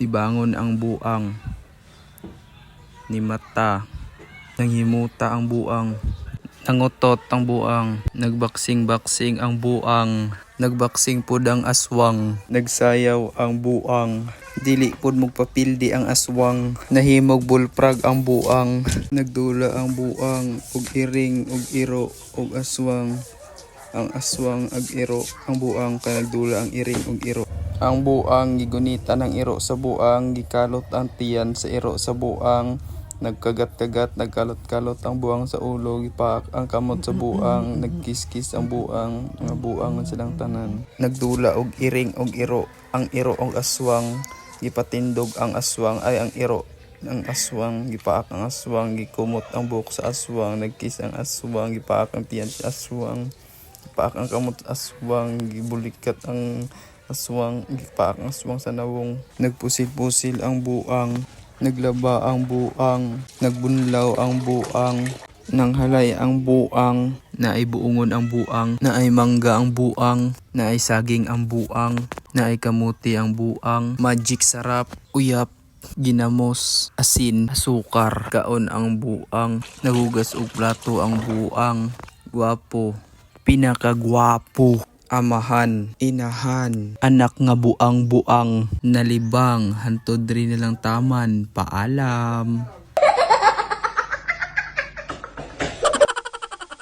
Ibangon ang buang. Ni mata. Nanghimuta ang buang. Nangutot ang buang. Nagbaksing-baksing ang buang. Nagbaksing pud ang aswang. Nagsayaw ang buang. Dili pud magpapildi ang aswang. Nahimog bulprag ang buang. Nagdula ang buang og iring og iro og aswang. Ang aswang ag iro ang buang kay nagdula ang iring og iro. Ang buang gigunita ng iro sa buang, gikalot ang tiyan sa iro sa buang. Nagkagat-kagat, nagkalot-kalot ang buang sa ulo, gipak ang kamot sa buang, nagkiskis ang buang, mga buang man silang tanan. Nagdula og iring og iro, ang iro og aswang, gipatindog ang aswang ay ang iro. Ang aswang, gipaak ang aswang, gikumot ang buhok sa aswang, nagkis ang aswang, gipaak ang tiyan sa aswang, gipaak ang kamot sa aswang, gibulikat ang aswang, gipaak ang aswang sa nawong. Nagpusil-pusil ang buang, naglaba ang buang, nagbunlaw ang buang, nanghalay ang buang, naay buungon ang buang, naay mangga ang buang, naay saging ang buang, naay kamuti ang buang, magic sarap, uyap, ginamos, asin, asukar, kaon ang buang, nahugas og plato ang buang, gwapo, pinakagwapo, amahan, inahan, anak nga buang-buang, nalibang, hantod rin nilang taman, paalam.